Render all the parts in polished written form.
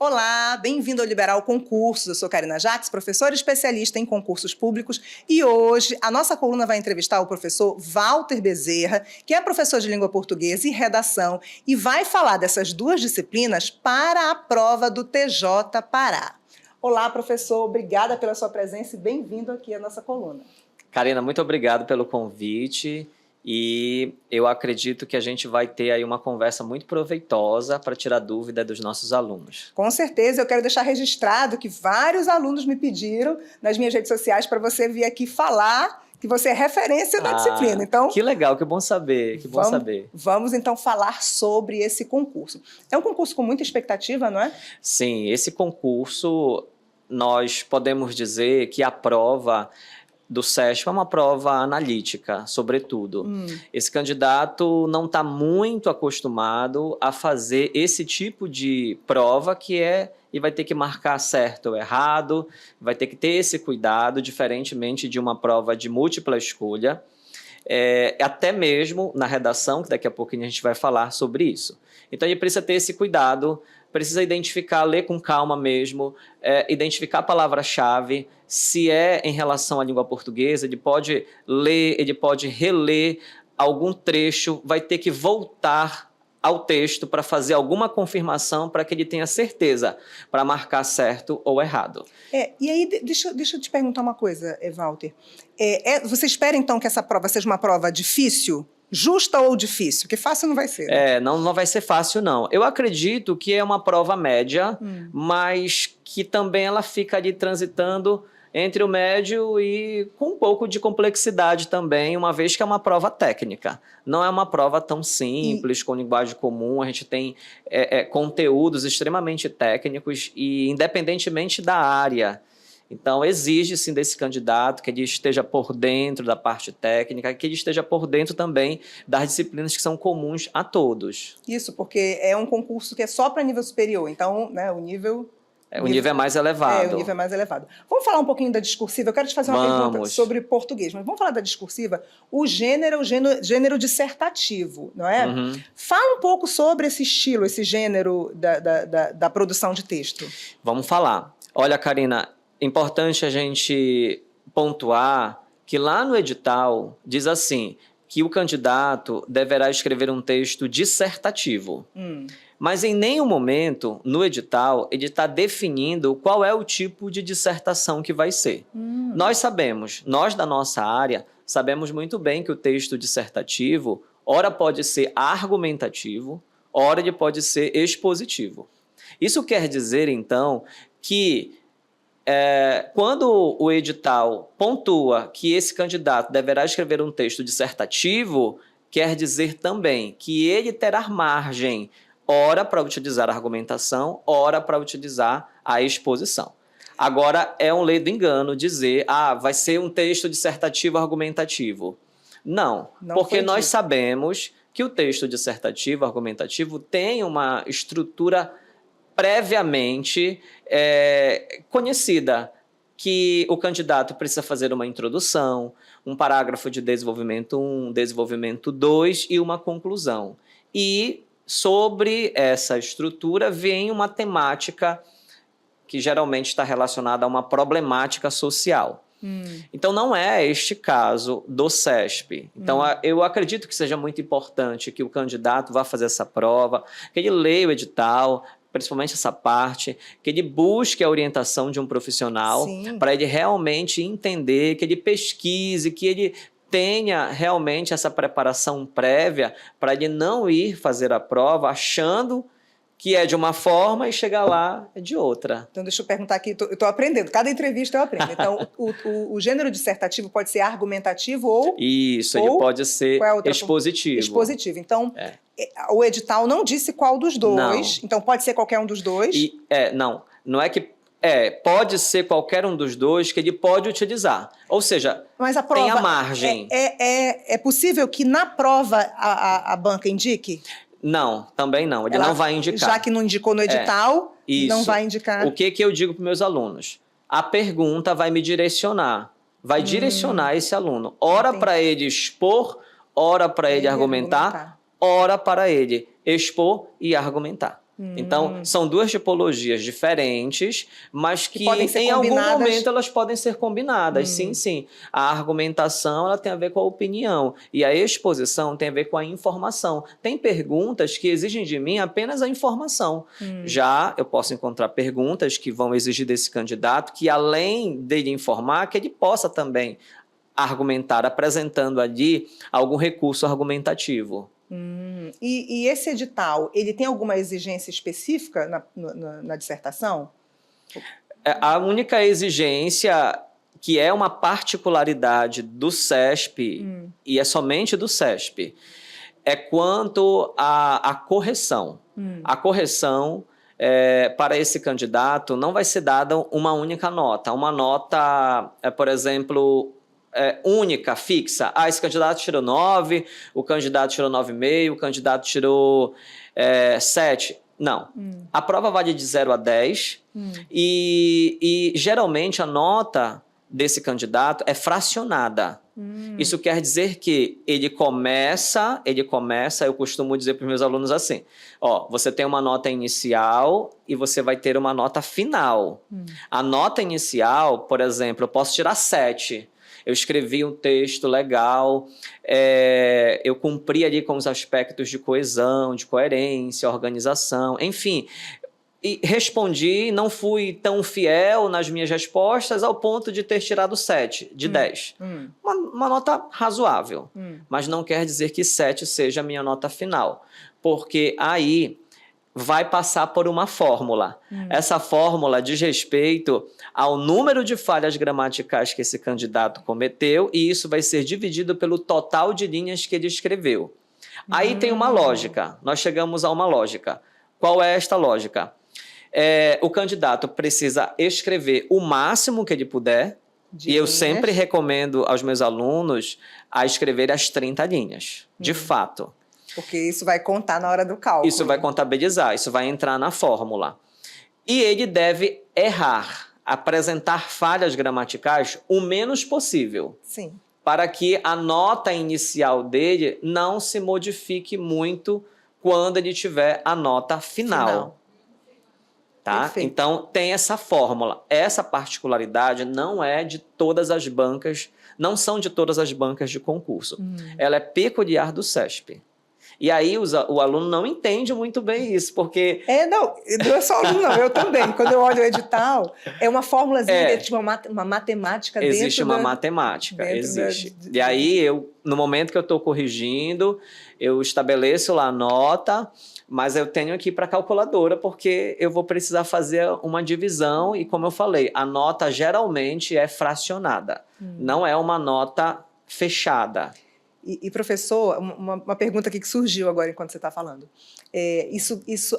Olá, bem-vindo ao Liberal Concursos. Eu sou Karina Jacques, professora especialista em concursos públicos, e hoje a nossa coluna vai entrevistar o professor Walter Bezerra, que é professor de língua portuguesa e redação, e vai falar dessas duas disciplinas para a prova do TJ Pará. Olá, professor, obrigada pela sua presença e bem-vindo aqui à nossa coluna. Karina, muito obrigado pelo convite. E eu acredito que a gente vai ter aí uma conversa muito proveitosa para tirar dúvida dos nossos alunos. Com certeza, eu quero deixar registrado que vários alunos me pediram nas minhas redes sociais para você vir aqui falar que você é referência na disciplina. Então, que legal, que bom saber, que bom saber. Vamos então falar sobre esse concurso. É um concurso com muita expectativa, não é? Sim, esse concurso, nós podemos dizer que a prova do SESP é uma prova analítica, sobretudo. Esse candidato não está muito acostumado a fazer esse tipo de prova e vai ter que marcar certo ou errado, vai ter que ter esse cuidado, diferentemente de uma prova de múltipla escolha, até mesmo na redação, que daqui a pouquinho a gente vai falar sobre isso. Então ele precisa ter esse cuidado, precisa identificar, ler com calma mesmo, identificar a palavra-chave. Se é em relação à língua portuguesa, ele pode ler, ele pode reler algum trecho, vai ter que voltar ao texto para fazer alguma confirmação para que ele tenha certeza para marcar certo ou errado. E aí, deixa eu te perguntar uma coisa, Walter. Você espera, então, que essa prova seja uma prova difícil? Justa ou difícil? Porque fácil não vai ser. Né? Não vai ser fácil, não. Eu acredito que é uma prova média, mas que também ela fica ali transitando entre o médio e com um pouco de complexidade também, uma vez que é uma prova técnica. Não é uma prova tão simples, com linguagem comum, a gente tem conteúdos extremamente técnicos e independentemente da área. Então, exige, sim, desse candidato que ele esteja por dentro da parte técnica, que ele esteja por dentro também das disciplinas que são comuns a todos. Isso, porque é um concurso que é só para nível superior, então, né, o nível é mais elevado. O nível é mais elevado. Vamos falar um pouquinho da discursiva? Eu quero te fazer uma pergunta sobre português, mas vamos falar da discursiva. O gênero dissertativo, não é? Fala um pouco sobre esse estilo, esse gênero da produção de texto. Vamos falar. Olha, Karina, é importante a gente pontuar que lá no edital diz assim, que o candidato deverá escrever um texto dissertativo. Mas em nenhum momento, no edital, ele está definindo qual é o tipo de dissertação que vai ser. Nós da nossa área, sabemos muito bem que o texto dissertativo, ora pode ser argumentativo, ora ele pode ser expositivo. Isso quer dizer, então, que quando o edital pontua que esse candidato deverá escrever um texto dissertativo, quer dizer também que ele terá margem, ora para utilizar a argumentação, ora para utilizar a exposição. Agora, é um lei do engano dizer, vai ser um texto dissertativo argumentativo. Não, porque nós sabemos que o texto dissertativo argumentativo tem uma estrutura previamente conhecida, que o candidato precisa fazer uma introdução, um parágrafo de desenvolvimento 1, desenvolvimento 2 e uma conclusão. E sobre essa estrutura vem uma temática que geralmente está relacionada a uma problemática social. Então, não é este caso do SESP. Então, eu acredito que seja muito importante que o candidato vá fazer essa prova, que ele leia o edital, principalmente essa parte, que ele busque a orientação de um profissional para ele realmente entender, que ele pesquise, que ele tenha realmente essa preparação prévia para ele não ir fazer a prova achando que é de uma forma e chegar lá é de outra. Então, deixa eu perguntar aqui, eu estou aprendendo, cada entrevista eu aprendo. Então, o gênero dissertativo pode ser argumentativo ou... Isso, ele pode ser expositivo. Expositivo. Então, o edital não disse qual dos dois, não. Então pode ser qualquer um dos dois? Não é que... pode ser qualquer um dos dois que ele pode utilizar. Ou seja, mas a prova, tem a margem. É possível que na prova a banca indique? Não, também não. Ele não vai indicar. Já que não indicou no edital, não vai indicar. O que eu digo para meus alunos? A pergunta vai me direcionar. Vai direcionar esse aluno. Ora para ele expor, ora para ele argumentar, ora para ele expor e argumentar. Então, são duas tipologias diferentes, mas que podem ser em algum combinadas. momento elas podem ser combinadas. Sim, sim. A argumentação ela tem a ver com a opinião e a exposição tem a ver com a informação. Tem perguntas que exigem de mim apenas a informação. Já eu posso encontrar perguntas que vão exigir desse candidato que, além dele informar, que ele possa também argumentar, apresentando ali algum recurso argumentativo. E esse edital, ele tem alguma exigência específica na dissertação? A única exigência que é uma particularidade do CESP, e é somente do CESP, é quanto à correção. A correção, para esse candidato, não vai ser dada uma única nota. Uma nota, por exemplo, única, fixa. Esse candidato tirou 9, o candidato tirou 9,5, o candidato tirou 7. Não. A prova vale de 0 a 10 e geralmente a nota desse candidato é fracionada. Isso quer dizer que ele começa, eu costumo dizer para os meus alunos assim, você tem uma nota inicial e você vai ter uma nota final. A nota inicial, por exemplo, eu posso tirar 7. Eu escrevi um texto legal, eu cumpri ali com os aspectos de coesão, de coerência, organização, enfim. E respondi, não fui tão fiel nas minhas respostas ao ponto de ter tirado 7 de 10. Uma nota razoável, mas não quer dizer que 7 seja a minha nota final, porque aí vai passar por uma fórmula. Essa fórmula diz respeito ao número de falhas gramaticais que esse candidato cometeu e isso vai ser dividido pelo total de linhas que ele escreveu. Aí tem uma lógica. Nós chegamos a uma lógica. Qual é esta lógica? O candidato precisa escrever o máximo que ele puder e eu sempre recomendo aos meus alunos a escrever as 30 linhas, de fato. Porque isso vai contar na hora do cálculo. Isso vai contabilizar, isso vai entrar na fórmula. E ele deve errar, apresentar falhas gramaticais o menos possível. Sim. Para que a nota inicial dele não se modifique muito quando ele tiver a nota final. Tá? Perfeito. Então, tem essa fórmula. Essa particularidade não é de todas as bancas, não são de todas as bancas de concurso. Ela é peculiar do CESP. E aí o aluno não entende muito bem isso, porque... não é só o aluno, não, eu também. Quando eu olho o edital, é uma fórmulazinha, tipo uma matemática dentro existe uma matemática, existe. E aí, no momento que eu estou corrigindo, eu estabeleço lá a nota, mas eu tenho aqui para a calculadora, porque eu vou precisar fazer uma divisão e, como eu falei, a nota geralmente é fracionada, não é uma nota fechada. E professor, uma pergunta aqui que surgiu agora enquanto você está falando.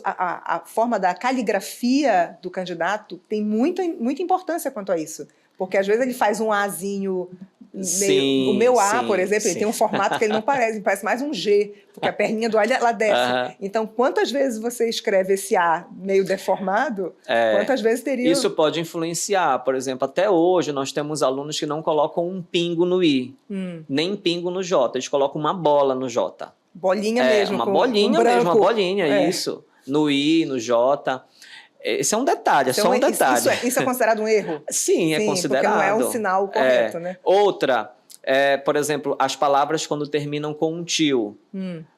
A forma da caligrafia do candidato tem muita importância quanto a isso. Porque às vezes ele faz um Azinho meio... O meu A, por exemplo, ele tem um formato que ele não parece mais um G, porque a perninha do A ela desce. Então, quantas vezes você escreve esse A meio deformado, quantas vezes teria... Isso pode influenciar. Por exemplo, até hoje nós temos alunos que não colocam um pingo no I, nem pingo no J, eles colocam uma bola no J. Bolinha mesmo. Uma bolinha mesmo, uma bolinha, isso. No I, no J... Esse é um detalhe, só um detalhe. Isso é considerado um erro? Sim, é considerado. Porque não é um sinal correto, né? Outra, por exemplo, as palavras quando terminam com um tio.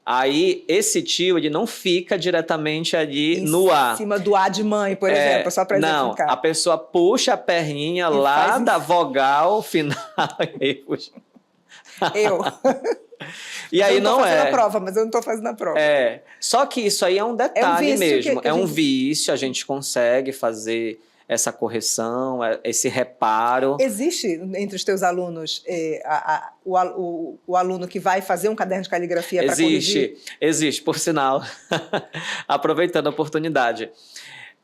Aí, esse tio, ele não fica diretamente ali no A. Em cima do A de mãe, por exemplo, só para exemplificar. Não, a pessoa puxa a perninha lá da vogal final e aí puxa. Eu. E aí não é. Eu estou fazendo a prova, mas eu não estou fazendo a prova. Só que isso aí é um detalhe mesmo. É um vício, a gente consegue fazer essa correção, esse reparo. Existe entre os teus alunos o aluno que vai fazer um caderno de caligrafia para corrigir? Existe, por sinal. Aproveitando a oportunidade.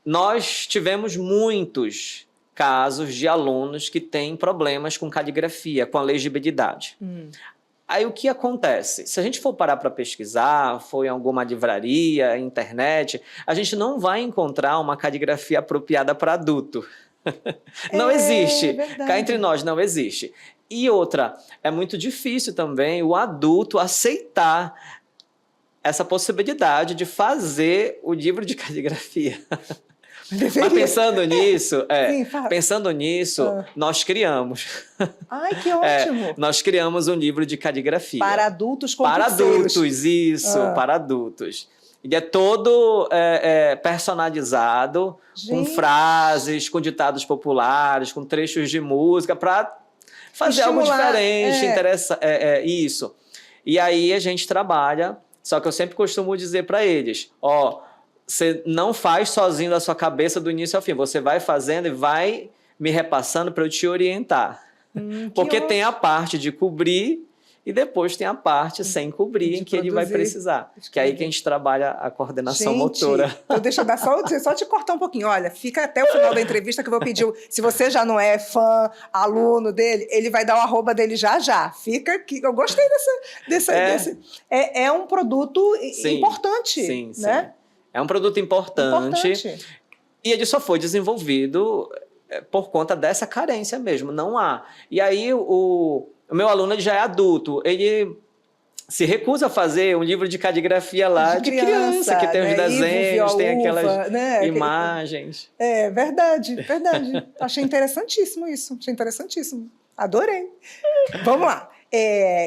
Nós tivemos muitos casos de alunos que têm problemas com caligrafia, com a legibilidade. Aí o que acontece? Se a gente for parar para pesquisar, for em alguma livraria, internet, a gente não vai encontrar uma caligrafia apropriada para adulto. Não existe. Verdade. Cá entre nós, não existe. E outra, é muito difícil também o adulto aceitar essa possibilidade de fazer o livro de caligrafia. Mas pensando nisso, nós criamos. Ai, que ótimo! Nós criamos um livro de caligrafia. Para adultos Para concurseiros. adultos, isso, para adultos. Ele é todo personalizado, com frases, com ditados populares, com trechos de música, para fazer algo diferente, isso. E aí a gente trabalha, só que eu sempre costumo dizer para eles, você não faz sozinho da sua cabeça do início ao fim, você vai fazendo e vai me repassando para eu te orientar. Porque tem a parte de cobrir e depois tem a parte sem cobrir, em que ele vai precisar. Que é aí que a gente trabalha a coordenação motora. Então deixa eu dar só te cortar um pouquinho. Olha, fica até o final da entrevista que eu vou pedir. Se você já não é fã, aluno dele, ele vai dar o arroba dele já. Fica aqui. Eu gostei desse. É um produto importante. Sim. Né? É um produto importante. E ele só foi desenvolvido por conta dessa carência mesmo. Não há. E aí o meu aluno ele já é adulto, ele se recusa a fazer um livro de caligrafia lá de criança que tem os desenhos, tem aquelas imagens. É verdade. Achei interessantíssimo isso, adorei. Vamos lá.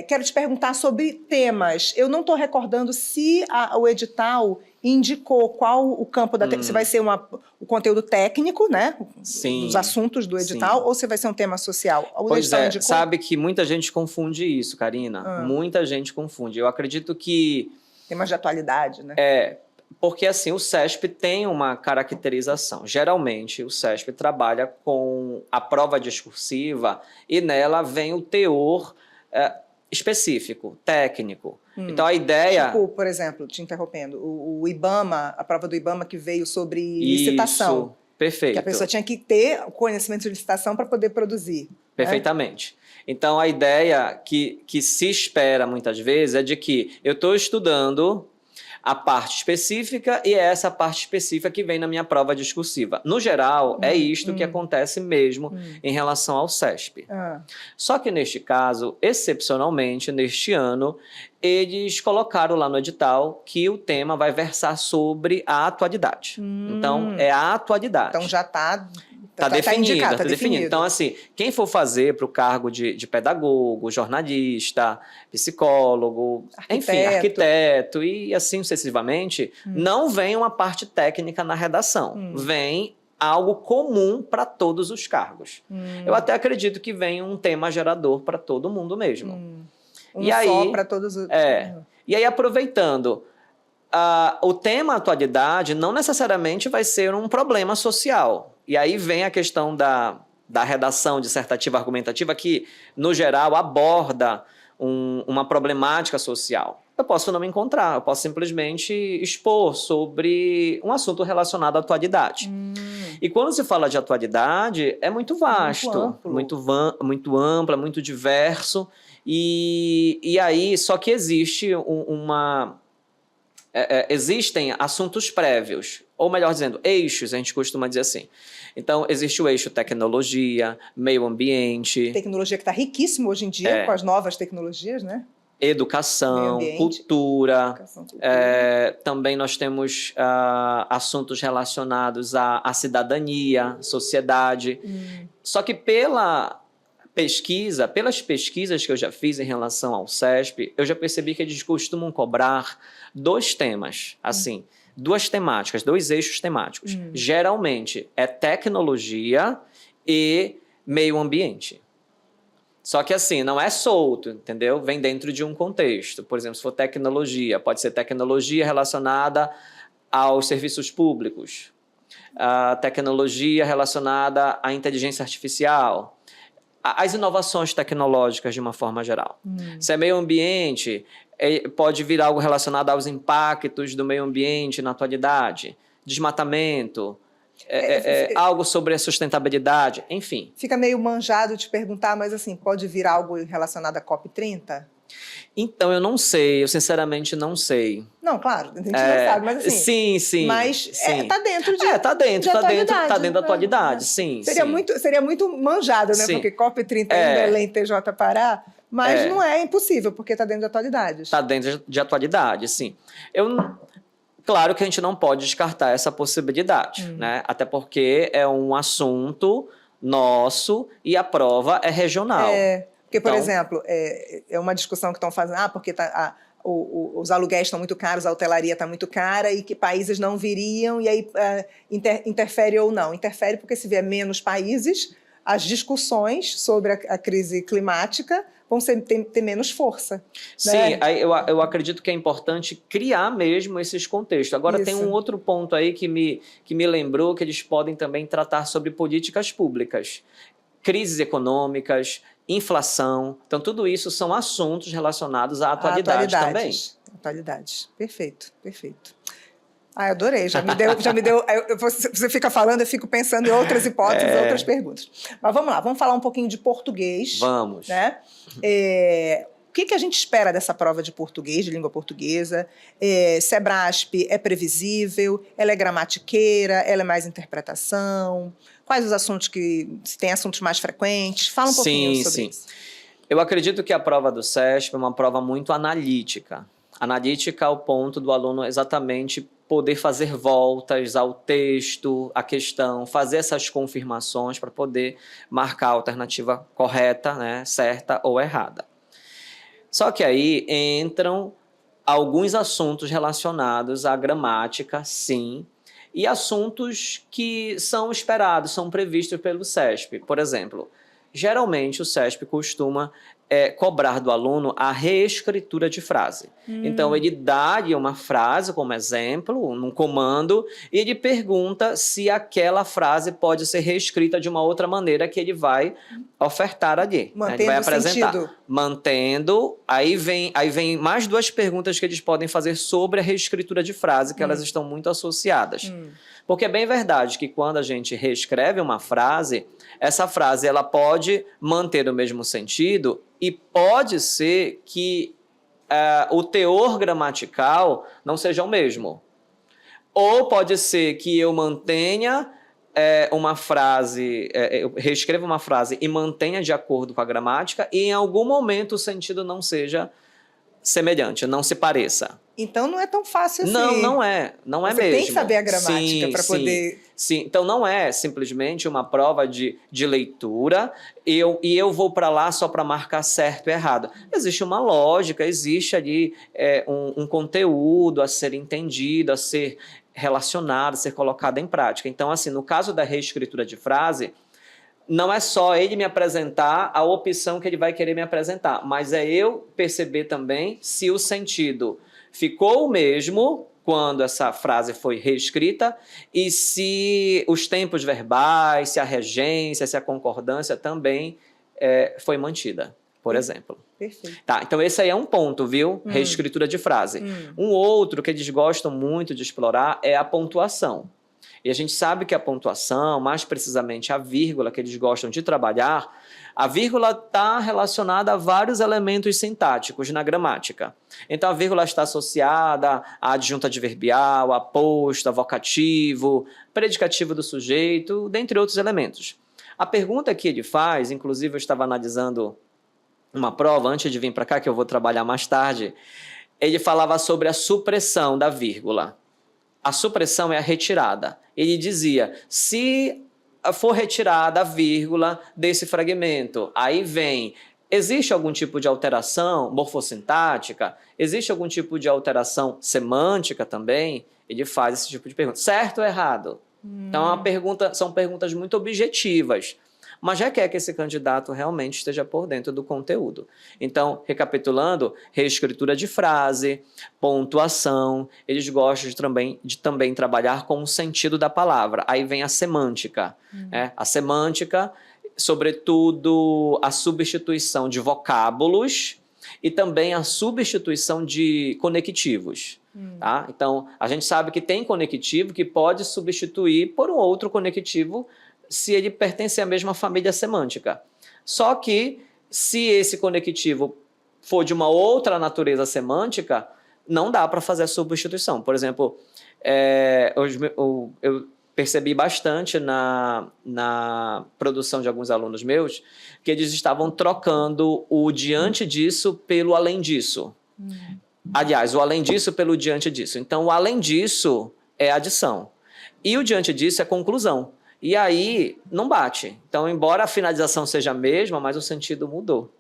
Quero te perguntar sobre temas. Eu não estou recordando se o edital indicou qual o campo da... Se vai ser o conteúdo técnico, né? Sim. Os assuntos do edital, ou se vai ser um tema social? Pois sabe que muita gente confunde isso, Karina. Muita gente confunde. Eu acredito que... Temas de atualidade, né? Porque assim, o CESP tem uma caracterização. Geralmente, o CESP trabalha com a prova discursiva e nela vem o teor específico, técnico. Então, a ideia... Tipo, por exemplo, te interrompendo, o IBAMA, a prova do IBAMA que veio sobre licitação. Isso, perfeito. Que a pessoa tinha que ter conhecimento de licitação para poder produzir. Perfeitamente. Então, a ideia que se espera muitas vezes é de que eu estou estudando a parte específica e é essa parte específica que vem na minha prova discursiva. No geral, é isto que acontece mesmo em relação ao CESP. Só que neste caso, excepcionalmente, neste ano, eles colocaram lá no edital que o tema vai versar sobre a atualidade. Então, é a atualidade. Então, já está... Está definido. Então, assim, quem for fazer para o cargo de pedagogo, jornalista, psicólogo, enfim, arquiteto e assim sucessivamente, não vem uma parte técnica na redação. Vem algo comum para todos os cargos. Eu até acredito que vem um tema gerador para todo mundo mesmo. Só para todos os... E aí, aproveitando... o tema atualidade não necessariamente vai ser um problema social. E aí vem a questão da redação dissertativa argumentativa que, no geral, aborda uma problemática social. Eu posso não me encontrar, eu posso simplesmente expor sobre um assunto relacionado à atualidade. E quando se fala de atualidade, é muito vasto, muito amplo, muito diverso. E aí, só que existe existem assuntos prévios, ou melhor dizendo, eixos, a gente costuma dizer assim. Então, existe o eixo tecnologia, meio ambiente... Tecnologia que está riquíssima hoje em dia, com as novas tecnologias, né? Educação, cultura. Também nós temos assuntos relacionados à cidadania, sociedade. Só que pelas pesquisas que eu já fiz em relação ao CESP, eu já percebi que eles costumam cobrar 2 temas, assim, 2 temáticas, 2 eixos temáticos. Geralmente é tecnologia e meio ambiente. Só que assim, não é solto, entendeu? Vem dentro de um contexto. Por exemplo, se for tecnologia, pode ser tecnologia relacionada aos serviços públicos, a tecnologia relacionada à inteligência artificial, as inovações tecnológicas de uma forma geral. Se é meio ambiente, pode vir algo relacionado aos impactos do meio ambiente na atualidade, desmatamento, algo sobre a sustentabilidade, enfim. Fica meio manjado te perguntar, mas assim, pode vir algo relacionado à COP30? Então, eu não sei, eu sinceramente não sei. Não, claro, a gente não sabe, mas assim... Sim. Mas está dentro de... Está dentro da atualidade, sim. Seria muito manjado, né? Porque COP30 em Belém, TJ Pará, Mas não é impossível, porque está dentro de atualidades. Está dentro de atualidade, sim. Claro que a gente não pode descartar essa possibilidade, né? Até porque é um assunto nosso e a prova é regional. Porque, por exemplo, é uma discussão que estão fazendo, porque os aluguéis estão muito caros, a hotelaria está muito cara e que países não viriam, e aí interfere ou não. Interfere porque se vier menos países, as discussões sobre a crise climática vão ter menos força. Sim, né? eu acredito que é importante criar mesmo esses contextos. Agora, tem um outro ponto aí que me lembrou que eles podem também tratar sobre políticas públicas, crises econômicas, inflação. Então, tudo isso são assuntos relacionados à atualidade também. Atualidades. Perfeito, perfeito. Adorei, já me deu. Você fica falando, eu fico pensando em outras hipóteses, outras perguntas. Mas vamos lá, vamos falar um pouquinho de português. Vamos. Né? O que a gente espera dessa prova de português, de língua portuguesa? Sebrasp é previsível? Ela é gramatiqueira? Ela é mais interpretação? Quais os assuntos se tem assuntos mais frequentes? Fala um pouquinho sobre isso. Eu acredito que a prova do SESP é uma prova muito analítica. Analítica ao ponto do aluno exatamente poder fazer voltas ao texto, à questão, fazer essas confirmações para poder marcar a alternativa correta, né, certa ou errada. Só que aí entram alguns assuntos relacionados à gramática, sim, e assuntos que são esperados, são previstos pelo SESP. Por exemplo, geralmente o SESP costuma cobrar do aluno a reescritura de frase. Então, ele dá uma frase como exemplo, num comando, e ele pergunta se aquela frase pode ser reescrita de uma outra maneira que ele vai ofertar ali. Mantendo ele vai apresentar. Sentido. Mantendo. Aí vem mais duas perguntas que eles podem fazer sobre a reescritura de frase, que elas estão muito associadas. Porque é bem verdade que quando a gente reescreve uma frase, essa frase ela pode manter o mesmo sentido e pode ser que o teor gramatical não seja o mesmo. Ou pode ser que eu mantenha uma frase, eu reescreva uma frase e mantenha de acordo com a gramática e em algum momento o sentido não seja semelhante, não se pareça. Então não é tão fácil assim. Não é mesmo. Você tem que saber a gramática para poder... Sim, então não é simplesmente uma prova de leitura e eu vou para lá só para marcar certo e errado. Existe uma lógica, existe ali um conteúdo a ser entendido, a ser relacionado, a ser colocado em prática. Então, assim, no caso da reescritura de frase, não é só ele me apresentar a opção que ele vai querer me apresentar, mas é eu perceber também se o sentido ficou o mesmo quando essa frase foi reescrita e se os tempos verbais, se a regência, se a concordância também foi mantida, por exemplo. Perfeito. Tá, então esse aí é um ponto, viu? Reescritura de frase. Um outro que eles gostam muito de explorar é a pontuação. E a gente sabe que a pontuação, mais precisamente a vírgula que eles gostam de trabalhar, a vírgula está relacionada a vários elementos sintáticos na gramática. Então, a vírgula está associada à adjunta adverbial, aposto, a vocativo, predicativo do sujeito, dentre outros elementos. A pergunta que ele faz, inclusive eu estava analisando uma prova antes de vir para cá, que eu vou trabalhar mais tarde, ele falava sobre a supressão da vírgula. A supressão é a retirada. Ele dizia, se for retirada a vírgula desse fragmento, aí vem, existe algum tipo de alteração morfossintática? Existe algum tipo de alteração semântica também? Ele faz esse tipo de pergunta. Certo ou errado? Então, são perguntas muito objetivas, mas requer que esse candidato realmente esteja por dentro do conteúdo. Então, recapitulando, reescritura de frase, pontuação, eles gostam de também trabalhar com o sentido da palavra. Aí vem a semântica. A semântica, sobretudo, a substituição de vocábulos e também a substituição de conectivos. Tá? Então, a gente sabe que tem conectivo que pode substituir por um outro conectivo se ele pertence à mesma família semântica. Só que, se esse conectivo for de uma outra natureza semântica, não dá para fazer a substituição. Por exemplo, percebi bastante na produção de alguns alunos meus que eles estavam trocando o diante disso pelo além disso. Aliás, o além disso pelo diante disso. Então, o além disso é adição. E o diante disso é conclusão. E aí, não bate. Então, embora a finalização seja a mesma, mas o sentido mudou.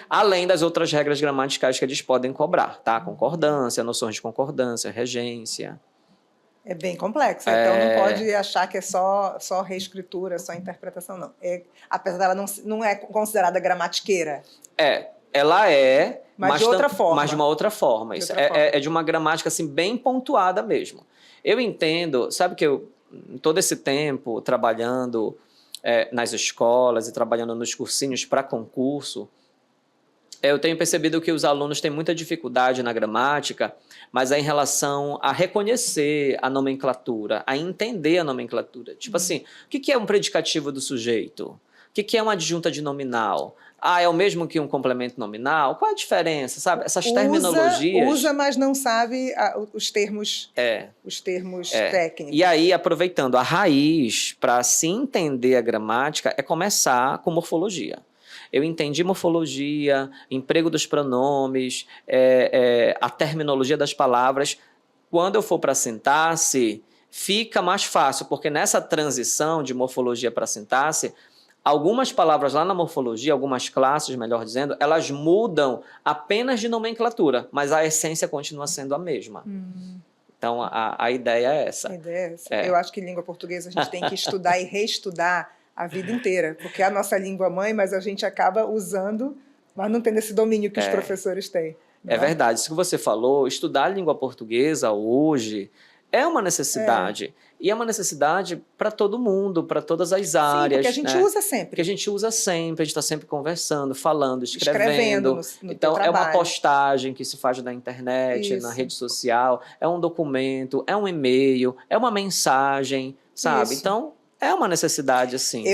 Além das outras regras gramaticais que eles podem cobrar, tá? Concordância, noções de concordância, regência. É bem complexo, então não pode achar que é só reescritura, só interpretação, não. Apesar dela não é considerada gramatiqueira. Ela é, mas de outra forma. Mas de uma outra forma. Isso é de uma gramática assim, bem pontuada mesmo. Eu entendo, sabe que eu, todo esse tempo trabalhando nas escolas e trabalhando nos cursinhos para concurso, eu tenho percebido que os alunos têm muita dificuldade na gramática, mas é em relação a reconhecer a nomenclatura, a entender a nomenclatura. Tipo assim, o que é um predicativo do sujeito? O que é uma adjunta de nominal? É o mesmo que um complemento nominal? Qual é a diferença, sabe? Essas terminologias... Usa, mas não sabe os termos, técnicos. E aí, aproveitando, a raiz para se entender a gramática é começar com morfologia. Eu entendi morfologia, emprego dos pronomes, a terminologia das palavras. Quando eu for para a sintaxe, fica mais fácil, porque nessa transição de morfologia para sintaxe, algumas palavras lá na morfologia, algumas classes, melhor dizendo, elas mudam apenas de nomenclatura, mas a essência continua sendo a mesma. Então, a ideia é essa. A ideia é essa. Eu acho que língua portuguesa a gente tem que estudar e reestudar a vida inteira, porque é a nossa língua mãe, mas a gente acaba usando, mas não tendo esse domínio que os professores têm. É verdade. Isso que você falou, estudar a língua portuguesa hoje é uma necessidade. E é uma necessidade para todo mundo, para todas as áreas. Porque a gente usa sempre. Porque a gente usa sempre, a gente está sempre conversando, falando, escrevendo. No então, é uma postagem que se faz na internet, na rede social, é um documento, é um e-mail, é uma mensagem, sabe? Então, é uma necessidade, assim,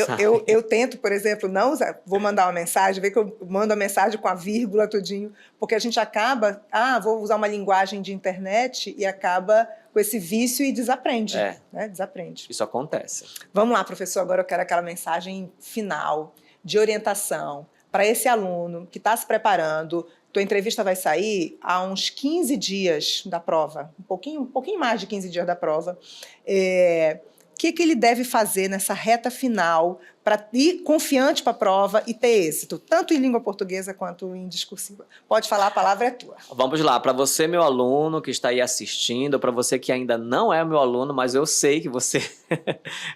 eu tento, por exemplo, não usar... Vou mandar uma mensagem, ver que eu mando a mensagem com a vírgula, tudinho, porque a gente acaba... vou usar uma linguagem de internet e acaba com esse vício e desaprende. Desaprende. Isso acontece. Vamos lá, professor, agora eu quero aquela mensagem final, de orientação, para esse aluno que está se preparando. Tua entrevista vai sair há uns 15 dias da prova, um pouquinho mais de 15 dias da prova. O que ele deve fazer nessa reta final para ir confiante para a prova e ter êxito, tanto em língua portuguesa quanto em discursiva? Pode falar, a palavra é tua. Vamos lá, para você, meu aluno, que está aí assistindo, para você que ainda não é meu aluno, mas eu sei que você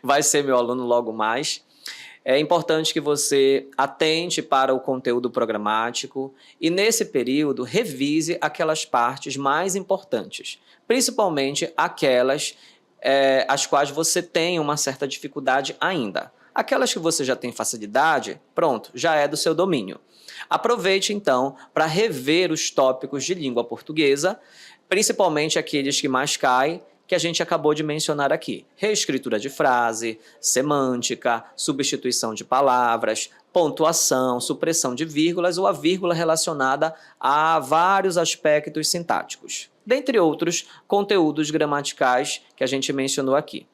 vai ser meu aluno logo mais, é importante que você atente para o conteúdo programático e, nesse período, revise aquelas partes mais importantes, principalmente aquelas as quais você tem uma certa dificuldade ainda. Aquelas que você já tem facilidade, pronto, já é do seu domínio. Aproveite, então, para rever os tópicos de língua portuguesa, principalmente aqueles que mais caem, que a gente acabou de mencionar aqui. Reescritura de frase, semântica, substituição de palavras, pontuação, supressão de vírgulas ou a vírgula relacionada a vários aspectos sintáticos, dentre outros conteúdos gramaticais que a gente mencionou aqui.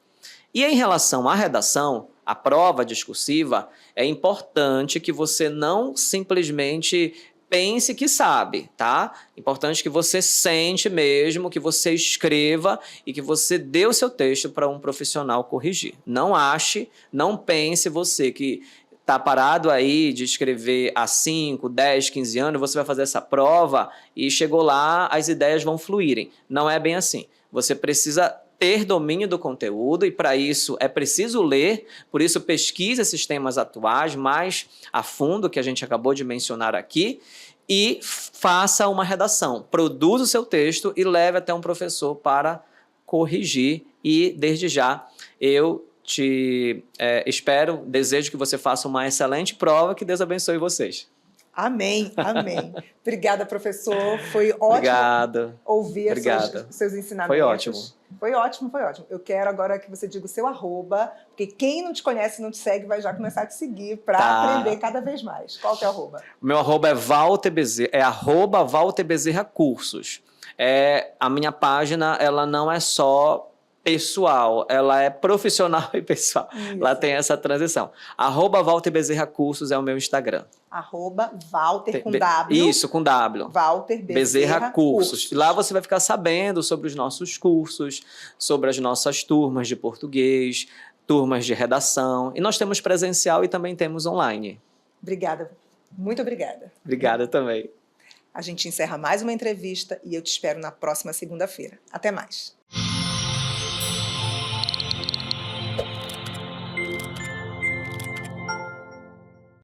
E em relação à redação, a prova discursiva, é importante que você não simplesmente pense que sabe, tá? Importante que você sente mesmo, que você escreva e que você dê o seu texto para um profissional corrigir. Não ache, não pense você que está parado aí de escrever há 5, 10, 15 anos, você vai fazer essa prova e chegou lá, as ideias vão fluírem. Não é bem assim. Você precisa ter domínio do conteúdo e, para isso, é preciso ler, por isso pesquise esses temas atuais mais a fundo, que a gente acabou de mencionar aqui, e faça uma redação. Produza o seu texto e leve até um professor para corrigir. E, desde já, eu te espero, desejo que você faça uma excelente prova, que Deus abençoe vocês. Amém, amém. Obrigada, professor. Foi ótimo ouvir seus ensinamentos. Foi ótimo. Foi ótimo, foi ótimo. Eu quero agora que você diga o seu @ porque quem não te conhece e não te segue vai já começar a te seguir para aprender cada vez mais. Qual é o teu @? Meu @ é Walter Bezerra, @Walter Bezerra Cursos. A minha página, ela não é só pessoal, ela é profissional e pessoal. Isso. Lá tem essa transição. @WalterBezerra Cursos é o meu Instagram. @Walter com W. Isso, com W. Walter Bezerra Cursos. Lá você vai ficar sabendo sobre os nossos cursos, sobre as nossas turmas de português, turmas de redação. E nós temos presencial e também temos online. Obrigada. Muito obrigada. Obrigada também. A gente encerra mais uma entrevista e eu te espero na próxima segunda-feira. Até mais.